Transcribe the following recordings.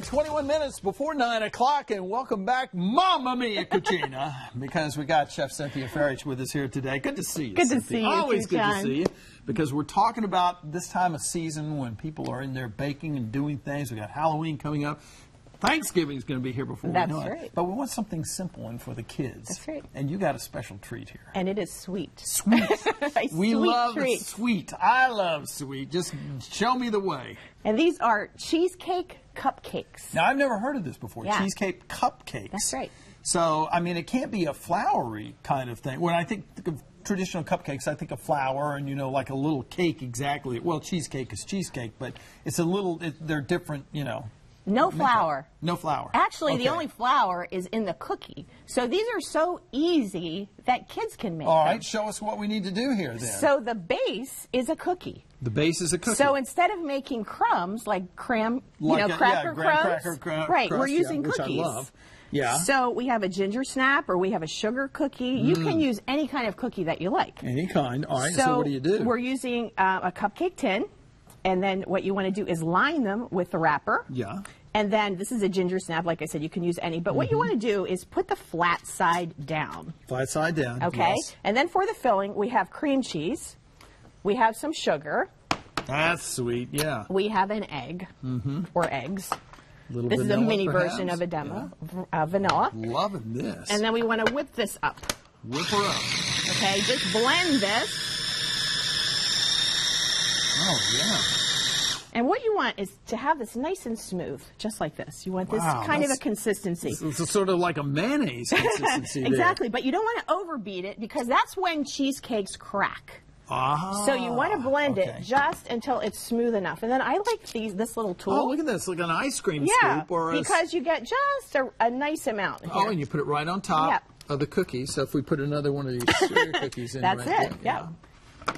21 minutes before 9 o'clock, and welcome back, Mamma Mia Cucina, because we got Chef Cynthia Farage with us here today. Good to see you, Good Cynthia. to see you, Always too, good John. to see you, because we're talking about this time of season when people are in there baking and doing things. We got Halloween coming up. Thanksgiving's going to be here before That's we know right. it. But we want something simple and for the kids. That's right. And you got a special treat here. And it is sweet. Sweet. A We sweet love treat. sweet. I love sweet. Just show me the way. And these are cheesecake cupcakes. Now, I've never heard of this before. Yeah. Cheesecake cupcakes. That's right. So, I mean, it can't be a floury kind of thing. When I think of traditional cupcakes, I think of flour and, you know, like a little cake exactly. Well, cheesecake is cheesecake, but it's a little, they're different, you know. No flour. No flour. Actually, Okay. the only flour is in the cookie. So these are so easy that kids can make All them. right, show us what we need to do here then. So the base is a cookie. The base is a cookie. So instead of making crumbs like cracker graham crumbs, crust, right? We're using which cookies. I love. Yeah. So we have a ginger snap, or we have a sugar cookie. You can use any kind of cookie that you like. Any kind. All right, so what do you do? We're using a cupcake tin, and then what you want to do is line them with the wrapper. Yeah. And then this is a ginger snap. Like I said, you can use any. But what you want to do is put the flat side down. Flat side down. Okay? Yes. And then for the filling, we have cream cheese. We have some sugar. That's sweet, yeah. We have an egg, or eggs. Little This is a vanilla, mini perhaps? version of a demo, vanilla. Loving this. And then we want to whip this up. Whip her up. Okay, just blend this. Oh, yeah. And what you want is to have this nice and smooth, just like this. You want this Wow, kind of a that's- consistency. It's sort of like a mayonnaise consistency there. Exactly, but you don't want to overbeat it because that's when cheesecakes crack. Ah, So you want to blend okay. it just until it's smooth enough. And then I like this little tool. Oh, look at this, like an ice cream Yeah, scoop. Or because you get just a nice amount here. Oh, and you put it right on top Yep. of the cookie. So if we put another one of these sugar cookies in That's right it, there, yep.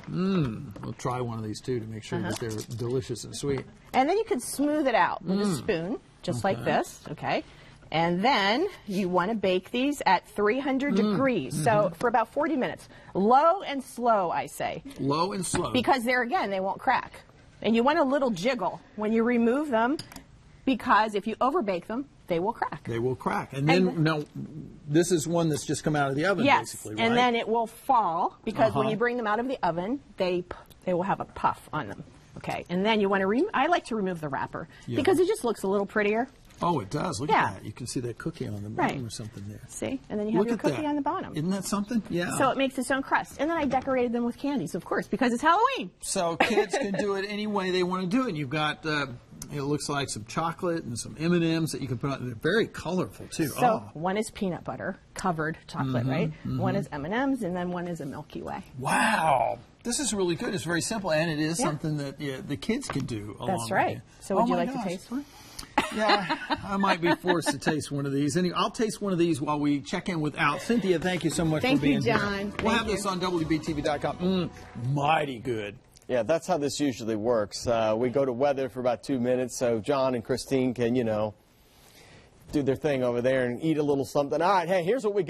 We'll try one of these too to make sure that they're delicious and sweet. And then you can smooth it out with a spoon, just like this, okay? And then you want to bake these at 300 degrees, so for about 40 minutes. Low and slow, I say. Low and slow. Because there again, they won't crack. And you want a little jiggle when you remove them, because if you overbake them, they will crack. They will crack. And then, no, this is one that's just come out of the oven, Yes, basically, right? and then it will fall, because when you bring them out of the oven, they will have a puff on them. Okay, and then you want to I like to remove the wrapper, because it just looks a little prettier. Oh, it does. Look Yeah. at that. You can see that cookie on the bottom Right. or something there. See? And then you have Look your at cookie that. on the bottom. Isn't that something? Yeah. So it makes its own crust. And then I decorated them with candies, of course, because it's Halloween. So kids can do it any way they want to do it. And you've got, it looks like some chocolate and some M&Ms that you can put on. They're very colorful, too. So one is peanut butter, covered chocolate, right? One is M&Ms, and then one is a Milky Way. Wow. This is really good. It's very simple, and it is something that the kids can do along That's right. with you. So would Oh you my like gosh. to taste one? Yeah, I might be forced to taste one of these. Anyway, I'll taste one of these while we check in with Al. Cynthia, thank you so much Thank for you, being here. John. We'll Thank have this you. on WBTV.com. Mighty good. Yeah, that's how this usually works. We go to weather for about 2 minutes, so John and Christine can, you know, do their thing over there and eat a little something. All right, hey, here's what we got.